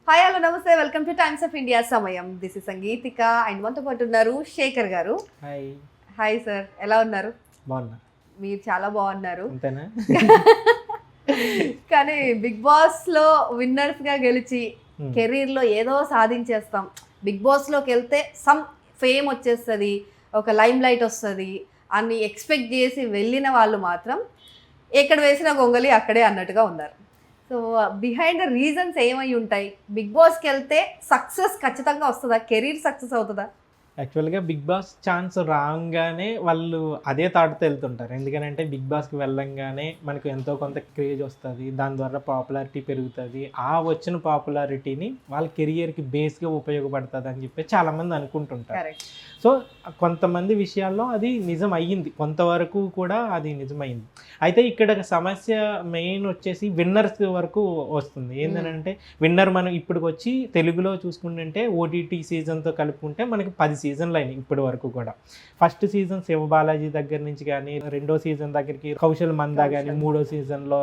Hi hello నమస్తే welcome two times of India సమయం. This is Sangeethika and మనతో పాటు ఉన్నారు శేఖర్ గారు. హాయ్. హాయ్ సార్, ఎలా ఉన్నారు? బాగున్నా. మీరు చాలా బాగున్నారు. అంతేనా? కానీ బిగ్ బాస్ లో విన్నర్స్ గా గెలిచి కెరీర్ లో ఏదో సాధించేస్తాం, బిగ్ బాస్ లోకి వెళ్తే సమ్ ఫేమ్ వచ్చేస్తుంది, ఒక లైమ్ లైట్ వస్తుంది అని ఎక్స్పెక్ట్ చేసి వెళ్ళిన వాళ్ళు మాత్రం ఎక్కడ వేసిన గొంగలి అక్కడే అన్నట్టుగా ఉన్నారు. సో బిహైండ్ ద రీజన్స్ ఏమై ఉంటాయి? బిగ్ బాస్కి వెళ్తే సక్సెస్ ఖచ్చితంగా వస్తుందా? కెరీర్ సక్సెస్ అవుతుందా? యాక్చువల్గా బిగ్ బాస్ ఛాన్స్ రాగానే వాళ్ళు అదే థాట్తో వెళ్తుంటారు. ఎందుకంటే బిగ్ బాస్కి వెళ్ళంగానే మనకు ఎంతో కొంత క్రేజ్ వస్తుంది, దాని ద్వారా పాపులారిటీ పెరుగుతుంది, ఆ వచ్చిన పాపులారిటీని వాళ్ళ కెరియర్కి బేస్గా ఉపయోగపడుతుంది అని చెప్పి చాలామంది అనుకుంటుంటారు. సో కొంతమంది విషయాల్లో అది నిజం అయ్యింది, కొంతవరకు కూడా అది నిజమైంది. అయితే ఇక్కడ సమస్య మెయిన్ వచ్చేసి విన్నర్స్ వరకు వస్తుంది. ఏంటంటే విన్నర్ మనం ఇప్పటికి వచ్చి తెలుగులో చూసుకుంటుంటే ఓటీటీ సీజన్తో కలుపుకుంటే మనకి 10 సీజన్లు అయినాయి ఇప్పటి వరకు కూడా. ఫస్ట్ సీజన్ శివబాలాజీ దగ్గర నుంచి కానీ, రెండో సీజన్ దగ్గరికి కౌశల్ మందా కానీ, మూడో సీజన్లో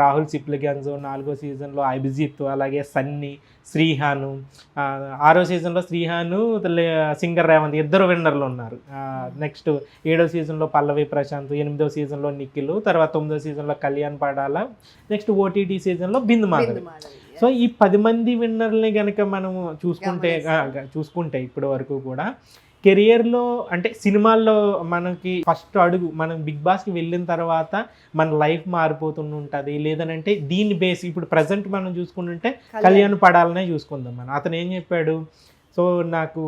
రాహుల్ సిప్లిగంజ్, నాలుగో సీజన్లో అభిజిత్, అలాగే సన్నీ, శ్రీహాను, ఆరో సీజన్లో శ్రీహాను, సింగర్ రేవంత్ ఇద్దరు విన్నర్లు ఉన్నారు. నెక్స్ట్ 7వ సీజన్లో పల్లవి ప్రశాంత్, 8వ సీజన్లో నిఖిల్, తర్వాత 9వ సీజన్లో కళ్యాణ్ పడాల, నెక్స్ట్ ఓటీటీ సీజన్లో బిందు మాధవి. సో ఈ 10 మంది విన్నర్ని కనుక మనం చూసుకుంటే ఇప్పటి వరకు కూడా కెరియర్లో అంటే సినిమాల్లో మనకి ఫస్ట్ అడుగు మనం బిగ్ బాస్కి వెళ్ళిన తర్వాత మన లైఫ్ మారిపోతుంటుంది. లేదనంటే దీన్ని బేస్ ఇప్పుడు ప్రజెంట్ మనం చూసుకుంటుంటే కళ్యాణ్ పడాలనే చూసుకుందాం మనం. అతను ఏం చెప్పాడు, సో నాకు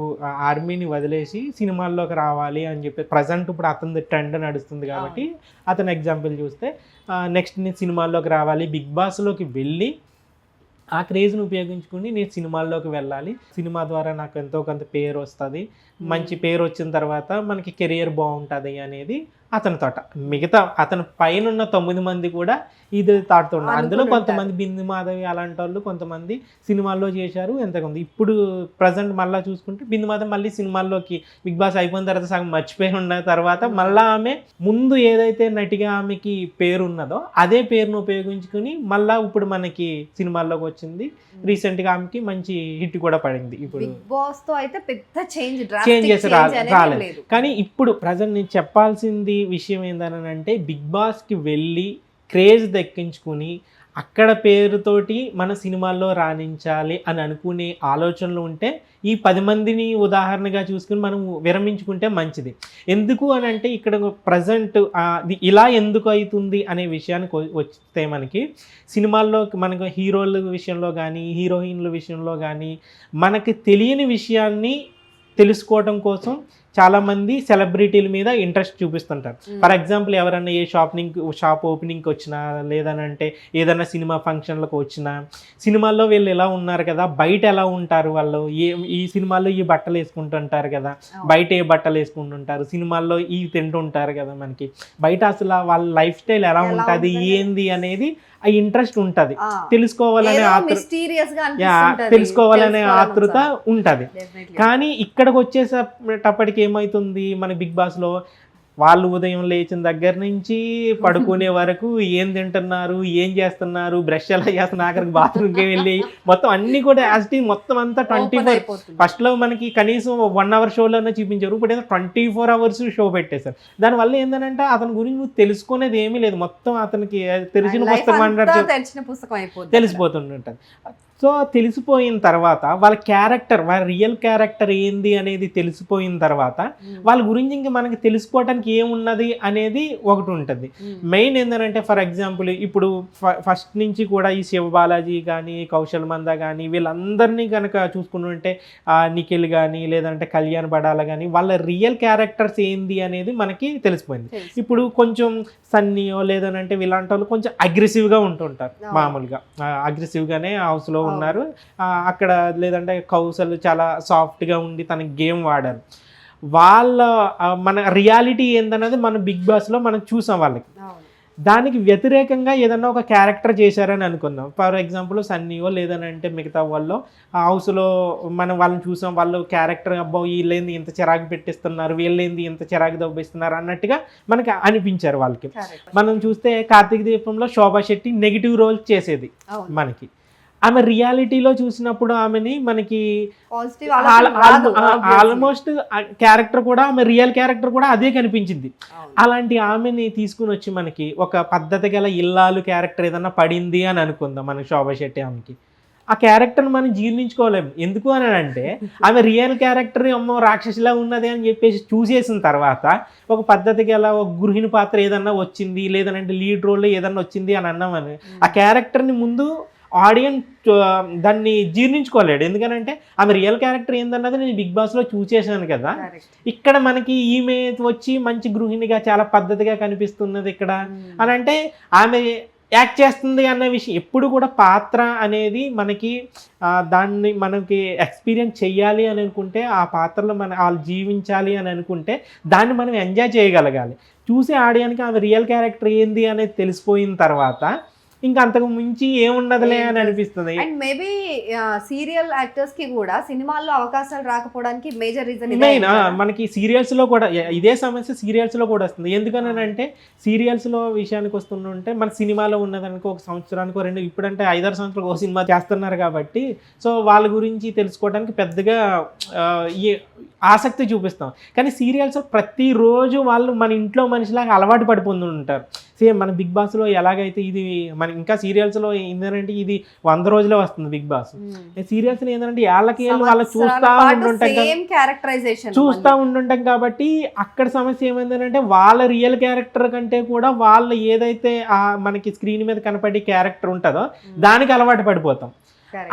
ఆర్మీని వదిలేసి సినిమాల్లోకి రావాలి అని చెప్పి ప్రజెంట్ ఇప్పుడు అతని ట్రెండ్ నడుస్తుంది కాబట్టి అతను ఎగ్జాంపుల్ చూస్తే నెక్స్ట్ నేను సినిమాల్లోకి రావాలి, బిగ్ బాస్లోకి వెళ్ళి ఆ క్రేజ్ను ఉపయోగించుకుని నేను సినిమాల్లోకి వెళ్ళాలి, సినిమా ద్వారా నాకు ఎంతో కొంత పేరు వస్తుంది, మంచి పేరు వచ్చిన తర్వాత మనకి కెరియర్ బాగుంటుంది అనేది అతని తోట. మిగతా అతని పైన ఉన్న 9 మంది కూడా ఇది థాట్తో ఉన్నారు. అందులో కొంతమంది బిందు మాధవి అలాంటి వాళ్ళు కొంతమంది సినిమాల్లో చేశారు ఎంతమంది. ఇప్పుడు ప్రజెంట్ మళ్ళీ చూసుకుంటే బిందు మాధవి మళ్ళీ సినిమాల్లోకి బిగ్ బాస్ అయిపోయిన తర్వాత సగం మర్చిపోయి ఉన్న తర్వాత మళ్ళీ ఆమె ముందు ఏదైతే నటిగా ఆమెకి పేరు ఉన్నదో అదే పేరును ఉపయోగించుకుని మళ్ళీ ఇప్పుడు మనకి సినిమాల్లోకి వచ్చింది. రీసెంట్గా ఆమెకి మంచి హిట్ కూడా పడింది. ఇప్పుడు బిగ్ బాస్ తో అయితే పెద్ద చేంజ్ చేసి రాలేదు. కానీ ఇప్పుడు ప్రజెంట్ నేను చెప్పాల్సింది విషయం ఏంటనంటే బిగ్ బాస్కి వెళ్ళి క్రేజ్ దక్కించుకుని అక్కడ పేరుతోటి మన సినిమాల్లో రాణించాలి అని అనుకునే ఆలోచనలు ఉంటే ఈ 10 మందిని ఉదాహరణగా చూసుకుని మనం విరమించుకుంటే మంచిది. ఎందుకు అని అంటే ఇక్కడ ప్రజెంట్ ఇలా ఎందుకు అవుతుంది అనే విషయానికి వస్తే మనకి సినిమాల్లో మనకు హీరోల విషయంలో కానీ హీరోయిన్ల విషయంలో కానీ మనకి తెలియని విషయాన్ని తెలుసుకోవడం కోసం చాలామంది సెలబ్రిటీల మీద ఇంట్రెస్ట్ చూపిస్తుంటారు. ఫర్ ఎగ్జాంపుల్ ఎవరైనా ఏ షాప్ ఓపెనింగ్కి వచ్చినా, లేదనంటే ఏదైనా సినిమా ఫంక్షన్లకు వచ్చినా, సినిమాల్లో వీళ్ళు ఎలా ఉన్నారు కదా, బయట ఎలా ఉంటారు వాళ్ళు, ఈ సినిమాల్లో ఈ బట్టలు వేసుకుంటుంటారు కదా, బయట ఏ బట్టలు వేసుకుంటుంటారు, సినిమాల్లో ఈ తింటుంటారు కదా, మనకి బయట అసలు వాళ్ళ లైఫ్ స్టైల్ ఎలా ఉంటుంది ఏంది అనేది ఆ ఇంట్రెస్ట్ ఉంటుంది, తెలుసుకోవాలనే ఆతృత ఉంటుంది. కానీ ఇక్కడికి వచ్చేటప్పటికి ఏమవుతుంది, మన బిగ్ బాస్లో వాళ్ళు ఉదయం లేచిన దగ్గర నుంచి పడుకునే వరకు ఏం తింటున్నారు, ఏం చేస్తున్నారు, బ్రష్ ఎలా చేస్తున్నారు, ఆఖరికి బాత్రూమ్కి వెళ్ళి మొత్తం అన్ని కూడా యాజిటీ మొత్తం అంతా 24. ఫస్ట్లో మనకి కనీసం 1 అవర్ షోలోనే చూపించారు, ఇప్పుడు ఏదో 24 అవర్స్ షో పెట్టేశారు. దానివల్ల ఏంటంటే అతని గురించి నువ్వు తెలుసుకునేది ఏమీ లేదు, మొత్తం అతనికి తెలిసిన పుస్తకం తెలిసిపోతుంటుంది. సో తెలిసిపోయిన తర్వాత వాళ్ళ క్యారెక్టర్, వాళ్ళ రియల్ క్యారెక్టర్ ఏంది అనేది తెలిసిపోయిన తర్వాత వాళ్ళ గురించి ఇంకా మనకి తెలుసుకోవడానికి ఏమున్నది అనేది ఒకటి ఉంటుంది. మెయిన్ ఏంటంటే ఫర్ ఎగ్జాంపుల్ ఇప్పుడు ఫస్ట్ నుంచి కూడా ఈ శివబాలాజీ కానీ కౌశల్ మందా కానీ వీళ్ళందరినీ కనుక చూసుకుంటుంటే నిఖిల్ కానీ లేదంటే కళ్యాణ్ పడాల కానీ వాళ్ళ రియల్ క్యారెక్టర్స్ ఏంది అనేది మనకి తెలిసిపోయింది. ఇప్పుడు కొంచెం సన్నీయో లేదనంటే వీళ్ళంటి వాళ్ళు కొంచెం అగ్రెసివ్గా ఉంటుంటారు, మామూలుగా అగ్రెసివ్గానే హౌస్లో ఉన్నారు. అక్కడ లేదంటే కౌశల్ చాలా సాఫ్ట్గా ఉండి తన గేమ్ వాడారు. వాళ్ళ మన రియాలిటీ ఏందనేది మన బిగ్ బాస్లో మనం చూసాం. వాళ్ళకి దానికి వ్యతిరేకంగా ఏదన్నా ఒక క్యారెక్టర్ చేశారని అనుకుందాం. ఫర్ ఎగ్జాంపుల్ సన్నీయో లేదనంటే మిగతా వాళ్ళు హౌస్లో మనం వాళ్ళని చూసాం, వాళ్ళు క్యారెక్టర్ అబ్బో వీళ్ళేంది ఇంత చిరాకు పెట్టిస్తున్నారు, వీళ్ళేంది ఇంత చిరాకు దొబ్బిస్తున్నారు అన్నట్టుగా మనకి అనిపించారు వాళ్ళకి. మనం చూస్తే కార్తీక దీపంలో శోభా శెట్టి నెగిటివ్ రోల్ చేసేది మనకి. ఆమె రియాలిటీలో చూసినప్పుడు ఆమెని మనకి పాజిటివ్ ఆల్మోస్ట్ క్యారెక్టర్ కూడా ఆమె రియల్ క్యారెక్టర్ కూడా అదే కనిపించింది. అలాంటి ఆమెని తీసుకుని వచ్చి మనకి ఒక పద్ధతి గల ఇల్లాలు క్యారెక్టర్ ఏదన్నా పడింది అని అనుకుందాం మన శోభా శెట్టి ఆమెకి, ఆ క్యారెక్టర్ని మనం జీర్ణించుకోలేము. ఎందుకు అని అంటే ఆమె రియల్ క్యారెక్టర్ అమ్మో రాక్షసిలా ఉన్నది అని చెప్పేసి చూసేసిన తర్వాత ఒక పద్ధతి గల ఒక గృహిణి పాత్ర ఏదన్నా వచ్చింది లేదంటే లీడ్ రోల్లో ఏదన్నా వచ్చింది అని అన్నామని ఆ క్యారెక్టర్ని ముందు ఆడియన్స్ దాన్ని జీర్ణించుకోలేడు. ఎందుకనంటే ఆమె రియల్ క్యారెక్టర్ ఏందన్నది నేను బిగ్ బాస్లో చూసేసాను కదా, ఇక్కడ మనకి ఈమె వచ్చి మంచి గృహిణిగా చాలా పద్ధతిగా కనిపిస్తున్నది ఇక్కడ అని అంటే ఆమె యాక్ట్ చేస్తుంది అన్న విషయం. ఎప్పుడు కూడా పాత్ర అనేది మనకి దాన్ని మనకి ఎక్స్పీరియన్స్ చెయ్యాలి అని అనుకుంటే ఆ పాత్రలో వాళ్ళు జీవించాలి అని అనుకుంటే దాన్ని మనం ఎంజాయ్ చేయగలగాలి. చూసే ఆడియన్కి ఆమె రియల్ క్యారెక్టర్ ఏంది అనేది తెలిసిపోయిన తర్వాత ఇంకా అంతకు మించి ఏముండదులే అని అనిపిస్తుంది. అండ్ మేబీ సీరియల్ యాక్టర్స్ కి కూడా సినిమాల్లో అవకాశాలు రాకపోవడానికి మేజర్ రీజన్ మెయిన్ మనకి సీరియల్స్ లో కూడా ఇదే సమస్య సీరియల్స్ లో కూడా వస్తుంది. ఎందుకనంటే సీరియల్స్ లో విషయానికి వస్తుంటే మన సినిమాలో ఉన్నదానికి ఒక సంవత్సరానికి రెండు ఇప్పుడంటే 5-6 సంవత్సరాలకు ఒక సినిమా చేస్తున్నారు కాబట్టి సో వాళ్ళ గురించి తెలుసుకోవడానికి పెద్దగా ఆసక్తి చూపిస్తాం. కానీ సీరియల్స్ ప్రతిరోజు వాళ్ళు మన ఇంట్లో మనిషిలాగా అలవాటు పడిపోతూ ఉంటారు. సేమ్ మన బిగ్ బాస్లో ఎలాగైతే ఇది మన ఇంకా సీరియల్స్లో ఏంటంటే ఇది 100 రోజులే వస్తుంది బిగ్ బాస్. సీరియల్స్ ఏంటంటే ఏళ్ళకి వాళ్ళు చూస్తూ ఉంటుంటాం కాబట్టి అక్కడ సమస్య ఏమైందంటే వాళ్ళ రియల్ క్యారెక్టర్ కంటే కూడా వాళ్ళు ఏదైతే మనకి స్క్రీన్ మీద కనపడే క్యారెక్టర్ ఉంటుందో దానికి అలవాటు పడిపోతాం.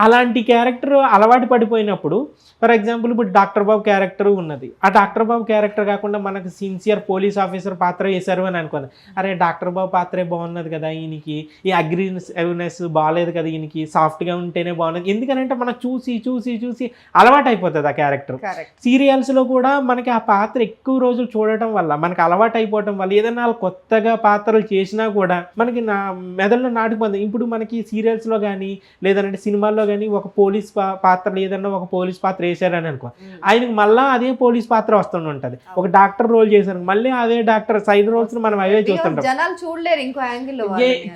అలాంటి క్యారెక్టర్ అలవాటు పడిపోయినప్పుడు ఫర్ ఎగ్జాంపుల్ ఇప్పుడు డాక్టర్ బాబు క్యారెక్టర్ ఉన్నది, ఆ డాక్టర్ బాబు క్యారెక్టర్ కాకుండా మనకు సిన్సియర్ పోలీస్ ఆఫీసర్ పాత్ర వేశారు అని అనుకోండి, అరే డాక్టర్ బాబు పాత్రే బాగున్నది కదా, ఈయనకి ఈ అగ్రెసివ్నెస్ బాగాలేదు కదా, ఈయనకి సాఫ్ట్గా ఉంటేనే బాగున్నది. ఎందుకనంటే మనం చూసి చూసి చూసి అలవాటు అయిపోతుంది ఆ క్యారెక్టర్. సీరియల్స్లో కూడా మనకి ఆ పాత్ర ఎక్కువ రోజులు చూడటం వల్ల మనకి అలవాటు అయిపోవటం వల్ల ఏదైనా కొత్తగా పాత్రలు చేసినా కూడా మనకి మెదడులో నాటుకుపోతుంది. ఇప్పుడు మనకి సీరియల్స్లో కానీ లేదంటే సినిమాల్లో కానీ ఒక పోలీస్ పాత్ర ఏదన్నా ఒక పోలీస్ పాత్ర వేసారని అనుకో, ఆయనకు మళ్ళీ అదే పోలీస్ పాత్ర వస్తుంటుంది. ఒక డాక్టర్ రోల్ చేశారు మళ్ళీ అదే డాక్టర్ సైడ్ రోల్స్ మనం అవే చూస్తుంటాం,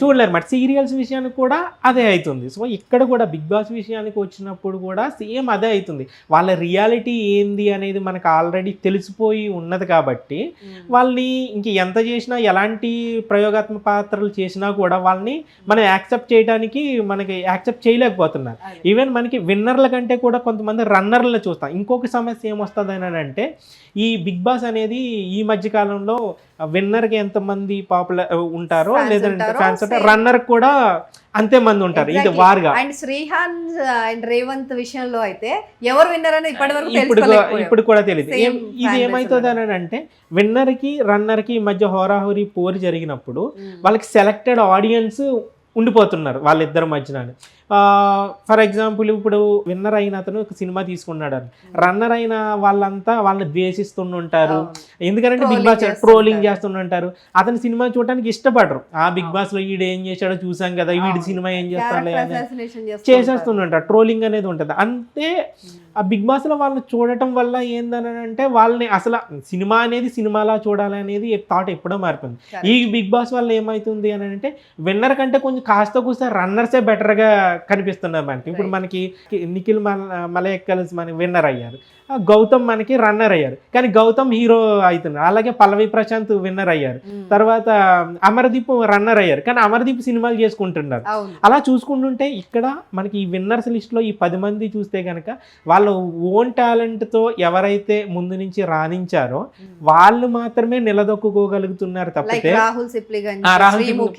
చూడలేరు. మరి సీరియల్స్ విషయానికి కూడా అదే అవుతుంది. సో ఇక్కడ కూడా బిగ్ బాస్ విషయానికి వచ్చినప్పుడు కూడా సేమ్ అదే అవుతుంది. వాళ్ళ రియాలిటీ ఏంది అనేది మనకు ఆల్రెడీ తెలిసిపోయి ఉన్నది కాబట్టి వాళ్ళని ఇంక ఎంత చేసినా ఎలాంటి ప్రయోగాత్మక పాత్రలు చేసినా కూడా వాళ్ళని మనం యాక్సెప్ట్ చేయడానికి మనకి యాక్సెప్ట్ చేయలేకపోతున్నారు. ఈవెన్ మనకి విన్నర్ల కంటే కూడా కొంతమంది రన్నర్లను చూస్తాం. ఇంకొక సమస్య ఏమొస్తుంది అని అంటే ఈ బిగ్ బాస్ అనేది ఈ మధ్య కాలంలో విన్నర్కి ఎంతమంది పాపులర్ ఉంటారో లేదంటే ఫ్యాన్స్ ఉంటారో రన్నర్ కూడా అంతే మంది ఉంటారు. ఇది వారుగా. అండ్ శ్రీహాన్ అండ్ రేవంత్ విషయంలో అయితే ఎవరు విన్నర్ అని ఇప్పుడు కూడా తెలియదు. ఇది ఏమవుతుంది అని అంటే విన్నర్కి రన్నర్కి మధ్య హోరాహోరీ పోరు జరిగినప్పుడు వాళ్ళకి సెలెక్టెడ్ ఆడియన్స్ ఉండిపోతున్నారు వాళ్ళిద్దరి మధ్యన. ఫర్ ఎగ్జాంపుల్ ఇప్పుడు విన్నర్ అయిన అతను ఒక సినిమా తీసుకున్నాడు, రన్నర్ అయిన వాళ్ళంతా వాళ్ళని ద్వేషిస్తుంటారు. ఎందుకంటే బిగ్ బాస్ ట్రోలింగ్ చేస్తుంటారు. అతని సినిమా చూడడానికి ఇష్టపడరు. ఆ బిగ్ బాస్ లో వీడు ఏం చేశాడో చూసాం కదా, వీడి సినిమా ఏం చేస్తాడు చేసేస్తుంటారు. ట్రోలింగ్ అనేది ఉంటుంది. అంతే ఆ బిగ్ బాస్ లో వాళ్ళని చూడటం వల్ల ఏందని అంటే వాళ్ళని అసలు సినిమా అనేది సినిమాలా చూడాలి అనేది థాట్ ఎప్పుడో మారిపోయింది. ఈ బిగ్ బాస్ వల్ల ఏమవుతుంది అని అంటే విన్నర్ కంటే కొంచెం కాస్త కూస్తా రన్నర్సే బెటర్ గా కనిపిస్తున్నారు మనకి. ఇప్పుడు మనకి నిఖిల్ మలయక్కల్ మనకి విన్నర్ అయ్యారు, గౌతమ్ మనకి రన్నర్ అయ్యారు, కానీ గౌతమ్ హీరో అవుతున్నారు. అలాగే పల్లవి ప్రశాంత్ విన్నర్ అయ్యారు, తర్వాత అమర్దీప్ రన్నర్ అయ్యారు, కానీ అమర్దీప్ సినిమాలు చేసుకుంటున్నారు. అలా చూసుకుంటుంటే ఇక్కడ మనకి ఈ విన్నర్స్ లిస్ట్ లో ఈ 10 మంది చూస్తే కనుక వాళ్ళ ఓన్ టాలెంట్ తో ఎవరైతే ముందు నుంచి రాణించారో వాళ్ళు మాత్రమే నిలదొక్కుకోగలుగుతున్నారు తప్పితే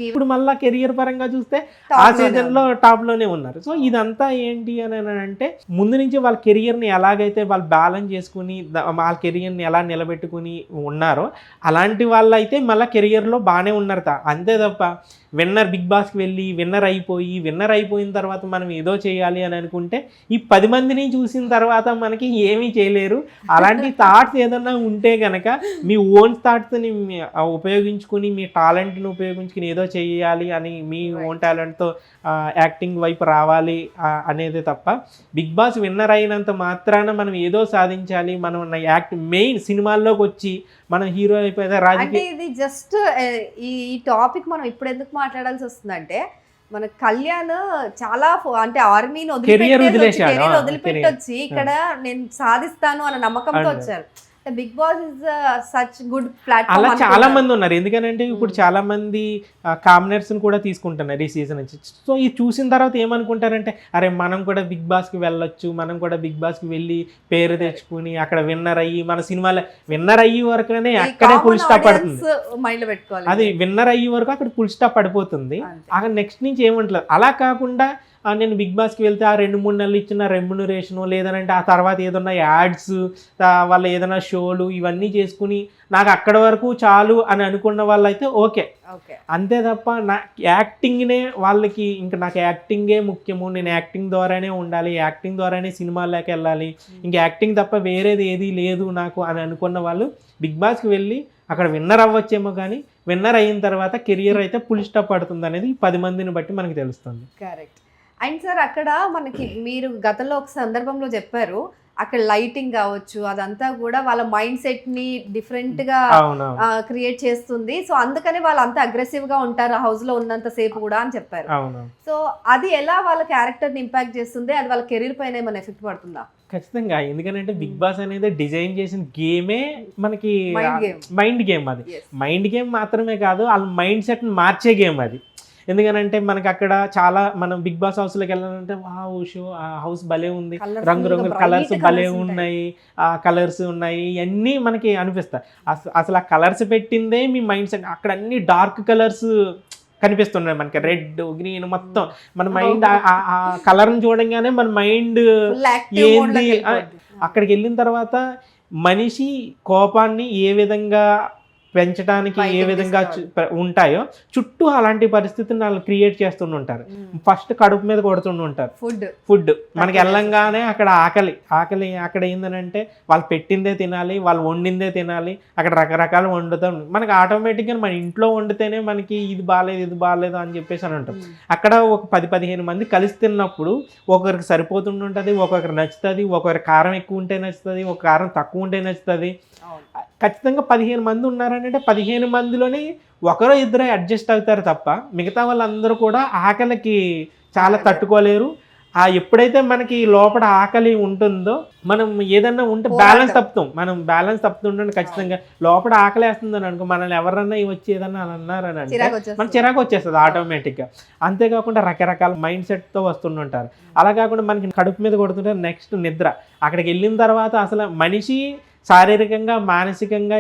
ఇప్పుడు మళ్ళా కెరియర్ పరంగా చూస్తే ఆ సీజన్ లో టాప్ లోనే ఉన్నారు. సో ఇదంతా ఏంటి అని అంటే ముందు నుంచి వాళ్ళ కెరియర్ ని ఎలాగైతే వాళ్ళు బ్యాలెన్స్ చేసుకుని వాళ్ళ కెరియర్ని ఎలా నిలబెట్టుకుని ఉన్నారో అలాంటి వాళ్ళు అయితే మళ్ళీ కెరియర్లో బాగానే ఉన్నారు. అంతే తప్ప విన్నర్ బిగ్ బాస్కి వెళ్ళి విన్నర్ అయిపోయిన తర్వాత మనం ఏదో చేయాలి అని అనుకుంటే ఈ 10 మందిని చూసిన తర్వాత మనకి ఏమీ చేయలేరు. అలాంటి థాట్స్ ఏదన్నా ఉంటే కనుక మీ ఓన్ థాట్స్ని ఉపయోగించుకుని మీ టాలెంట్ని ఉపయోగించుకుని ఏదో చేయాలి అని మీ ఓన్ టాలెంట్తో యాక్టింగ్ వైపు రావాలి అనేది తప్ప బిగ్ బాస్ విన్నర్ అయినంత మాత్రాన మనం ఏదో సాధించాలి, మనం మెయిన్ సినిమాల్లోకి వచ్చి మనం హీరో అయిపోయిన రాజకీయ ఇది జస్ట్ ఈ టాపిక్ మనం ఇప్పుడు ఎందుకు మాట్లాడాల్సి వస్తుందంటే మన కళ్యాణ్ చాలా అంటే ఆర్మీని Career వదిలేశాడు. కెరీర్ వదిలిపెట్టొచ్చి ఇక్కడ నేను సాధిస్తాను అన్న నమ్మకంతో అవును. వచ్చారు. Bigg Boss is such good అలా ప్లాట్ఫామ్. చాలా మంది ఉన్నారు. ఎందుకంటే ఇప్పుడు చాలా మంది కామనర్స్ కూడా తీసుకుంటున్నారు ఈ సీజన్ నుంచి. సో ఇది చూసిన తర్వాత ఏమనుకుంటారంటే అరే మనం కూడా బిగ్ బాస్ కి వెళ్ళొచ్చు, మనం కూడా బిగ్ బాస్ కి వెళ్ళి పేరు తెచ్చుకుని అక్కడ విన్నర్ అయ్యి మన సినిమాలో విన్నర్ అయ్యే వరకునే అక్కడే ఫుల్ స్టాప్ పడుతుంది. మైండ్ లో పెట్టుకోవాలి. అది విన్నర్ అయ్యే వరకు అక్కడ ఫుల్ స్టాప్ పడిపోతుంది. అక్కడ నెక్స్ట్ నుంచి ఏముంటలేదు. అలా కాకుండా నేను బిగ్ బాస్కి వెళ్తే ఆ 2-3 నెలలు ఇచ్చిన రెమ్యునరేషను లేదనంటే ఆ తర్వాత ఏదన్నా యాడ్స్ వాళ్ళ ఏదైనా షోలు ఇవన్నీ చేసుకుని నాకు అక్కడ వరకు చాలు అని అనుకున్న వాళ్ళైతే ఓకే. అంతే తప్ప నా యాక్టింగ్నే వాళ్ళకి ఇంకా నాకు యాక్టింగే ముఖ్యము, నేను యాక్టింగ్ ద్వారానే ఉండాలి, యాక్టింగ్ ద్వారానే సినిమాల్లోకి వెళ్ళాలి, ఇంకా యాక్టింగ్ తప్ప వేరేది ఏది లేదు నాకు అని అనుకున్న వాళ్ళు బిగ్ బాస్కి వెళ్ళి అక్కడ విన్నర్ అవ్వచ్చేమో, కానీ విన్నర్ అయిన తర్వాత కెరియర్ అయితే ఫుల్ స్టాప్ పడుతుంది అనేది 10 మందిని బట్టి మనకు తెలుస్తుంది. కరెక్ట్. అండ్ సార్ అక్కడ మనకి మీరు గతంలో ఒక సందర్భంలో చెప్పారు అక్కడ లైటింగ్ కావచ్చు అదంతా కూడా వాళ్ళ మైండ్ సెట్ ని డిఫరెంట్ గా క్రియేట్ చేస్తుంది. సో అందుకని వాళ్ళు అంత అగ్రెసివ్ గా ఉంటారు హౌస్ లో ఉన్నంత సేపు కూడా అని చెప్పారు. సో అది ఎలా వాళ్ళ క్యారెక్టర్ ని ఇంపాక్ట్ చేస్తుంది, అది వాళ్ళ కెరీర్ పైన ఏమైనా ఎఫెక్ట్ పడుతుందా? ఖచ్చితంగా. ఎందుకంటే బిగ్ బాస్ అనేది డిజైన్ చేసిన గేమే మనకి మైండ్ గేమ్. అది మైండ్ గేమ్ మాత్రమే కాదు, వాళ్ళ మైండ్ సెట్ ని మార్చే గేమ్ అది. ఎందుకనంటే మనకి అక్కడ చాలా మనం బిగ్ బాస్ హౌస్లోకి వెళ్ళాలంటే వావ్ షో ఆ హౌస్ భలే ఉంది, రంగురంగుల కలర్స్ భలే ఉన్నాయి, ఆ కలర్స్ ఉన్నాయి, ఇవన్నీ మనకి అనిపిస్తాయి. అసలు ఆ కలర్స్ పెట్టిందే మీ మైండ్ సెట్. అక్కడ అన్ని డార్క్ కలర్స్ కనిపిస్తున్నాయి మనకి, రెడ్ గ్రీన్ మొత్తం. మన మైండ్ ఆ కలర్ని చూడంగానే మన మైండ్ ఏంది. అక్కడికి వెళ్ళిన తర్వాత మనిషి కోపాన్ని ఏ విధంగా పెంచడానికి ఏ విధంగా ఉంటాయో చుట్టూ అలాంటి పరిస్థితిని వాళ్ళు క్రియేట్ చేస్తుంటారు. ఫస్ట్ కడుపు మీద కొడుతుంటారు ఫుడ్ మనకి వెళ్ళంగానే అక్కడ ఆకలి అక్కడ ఏంటంటే వాళ్ళు పెట్టిందే తినాలి, వాళ్ళు వండిందే తినాలి. అక్కడ రకరకాలు వండుతాం. మనకి ఆటోమేటిక్గా మన ఇంట్లో వండితేనే మనకి ఇది బాగాలేదు అని చెప్పేసి అని ఉంటాం. అక్కడ ఒక 10-15 మంది కలిసి తిన్నప్పుడు ఒకరికి సరిపోతుంటుంది, ఒక్కొక్కరికి నచ్చుతుంది, ఒక్కొక్కరి కారం ఎక్కువ ఉంటే నచ్చుతుంది, ఒక కారం తక్కువ ఉంటే నచ్చుతుంది. ఖచ్చితంగా 15 మంది ఉన్నారంటే 15 మందిలోనే ఒకరో ఇద్దరు అడ్జస్ట్ అవుతారు తప్ప మిగతా వాళ్ళందరూ కూడా ఆకలికి చాలా తట్టుకోలేరు. ఎప్పుడైతే మనకి లోపల ఆకలి ఉంటుందో మనం ఏదన్నా ఉంటే బ్యాలెన్స్ తప్పుతుంటే ఖచ్చితంగా లోపల ఆకలి వేస్తుందని అనుకో, మనల్ని ఎవరన్నా వచ్చి ఏదన్నా అని అన్నారని అంటే మన చిరాకు వచ్చేస్తుంది ఆటోమేటిక్గా. అంతేకాకుండా రకరకాల మైండ్ సెట్తో వస్తుంటారు. అలా కాకుండా మనకి కడుపు మీద కొడుతుంటే నెక్స్ట్ నిద్ర. అక్కడికి వెళ్ళిన తర్వాత అసలు మనిషి శారీరకంగా మానసికంగా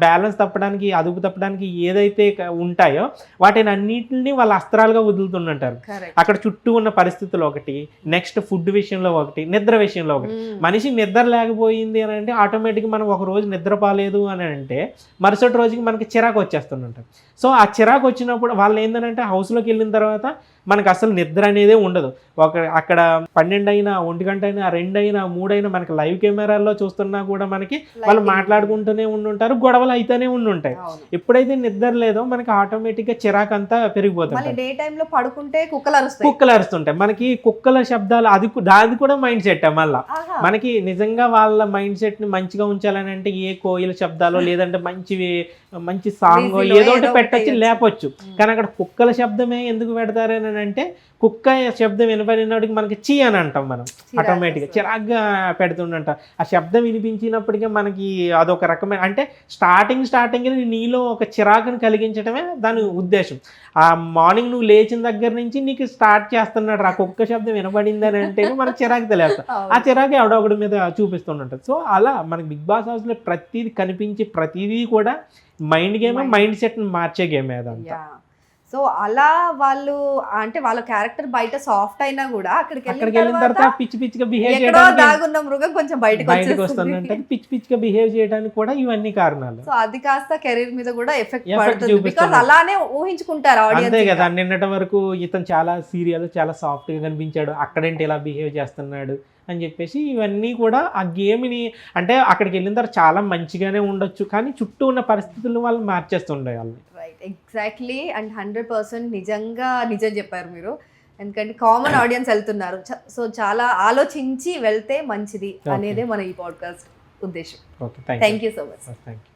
బ్యాలెన్స్ తప్పడానికి అదుపు తప్పడానికి ఏదైతే ఉంటాయో వాటిని అన్నింటినీ వాళ్ళ అస్త్రాలుగా వదులుతుంటారు. అక్కడ చుట్టూ ఉన్న పరిస్థితులు ఒకటి, నెక్స్ట్ ఫుడ్ విషయంలో ఒకటి, నిద్ర విషయంలో ఒకటి. మనిషి నిద్ర లేకపోయింది అని అంటే ఆటోమేటిక్గా మనం ఒక రోజు నిద్రపోలేదు అని అంటే మరుసటి రోజుకి మనకి చిరాకు వచ్చేస్తుంటారు. సో ఆ చిరాకు వచ్చినప్పుడు వాళ్ళు ఏంటంటే హౌస్లోకి వెళ్ళిన తర్వాత మనకు అసలు నిద్ర అనేదే ఉండదు. అక్కడ 12 అయినా 1 గంట అయినా 2 అయినా 3 అయినా మనకి లైవ్ కెమెరాల్లో చూస్తున్నా కూడా మనకి వాళ్ళు మాట్లాడుకుంటూనే ఉండుంటారు, గొడవలు అయితేనే ఉండుంటాయి. ఎప్పుడైతే నిద్ర లేదో మనకి ఆటోమేటిక్గా చిరాకు అంతా పెరిగిపోతుంది. డే టైంలో పడుకుంటే కుక్కలు అరుస్తుంటాయి. మనకి కుక్కల శబ్దాలు దాది కూడా మైండ్ సెట్. మళ్ళీ మనకి నిజంగా వాళ్ళ మైండ్ సెట్ ని మంచిగా ఉంచాలని అంటే ఏ కోయిల శబ్దాలు లేదంటే మంచి సాంగ్ ఏదో ఒకటి పెట్టచ్చు లేపొచ్చు. కానీ అక్కడ కుక్కల శబ్దమే ఎందుకు పెడతారని అంటే కుక్క శబ్దం వినపడినప్పటికి మనకి చీ అని అంటాం మనం, ఆటోమేటిక్గా చిరాగ్గా పెడుతుంటాం. ఆ శబ్దం వినిపించినప్పటికీ మనకి అదొక రకమైన అంటే స్టార్టింగ్ నీలో ఒక చిరాకుని కలిగించడమే దాని ఉద్దేశం. ఆ మార్నింగ్ నువ్వు లేచిన దగ్గర నుంచి నీకు స్టార్ట్ చేస్తున్నాడు ఆ కుక్క శబ్దం వినపడింది అని అంటే మనకు చిరాకు తెలియదు. ఆ చిరాకు ఎవడొకటి మీద చూపిస్తుంటారు. సో అలా మనకి బిగ్ బాస్ హౌస్లో ప్రతిదీ కనిపించి ప్రతిదీ కూడా మైండ్ గేమ్, మైండ్ సెట్ మార్చే గేమ్ అదంతా. సో అలా వాళ్ళు అంటే వాళ్ళ క్యారెక్టర్ బయట సాఫ్ట్ అయినా కూడా అక్కడికి వెళ్ళిన తర్వాత పిచ్చిగా బిహేవ్ చేయడానికి మృగం కొంచెం బయటకు వస్తుంది. పిచ్చిగా బిహేవ్ చేయడానికి కూడా ఇవన్నీ కారణాలు. సో అది కాస్త కెరీర్ మీద కూడా ఎఫెక్ట్ పడుతుంది బికాజ్ అలానే ఊహించుకుంటారు ఆడియన్స్. అంతే కదా, నిన్నటి వరకు ఇతను చాలా సీరియల్ చాలా సాఫ్ట్ గా కనిపించాడు, అక్కడేంటి ఇలా బిహేవ్ చేస్తున్నాడు అని చెప్పేసి ఇవన్నీ కూడా ఆ గేమ్ని అంటే అక్కడికి వెళ్ళిన తర్వాత చాలా మంచిగానే ఉండొచ్చు, కానీ చుట్టూ ఉన్న పరిస్థితులు వాళ్ళు మార్చేస్తుండే వాళ్ళని. Right, exactly. అండ్ 100% నిజం చెప్పారు మీరు. ఎందుకంటే కామన్ ఆడియన్స్ వెళ్తున్నారు, సో చాలా ఆలోచించి వెళ్తే మంచిది అనేదే మన ఈ పాడ్కాస్ట్ ఉద్దేశం. Okay, thank you so much. Thank you.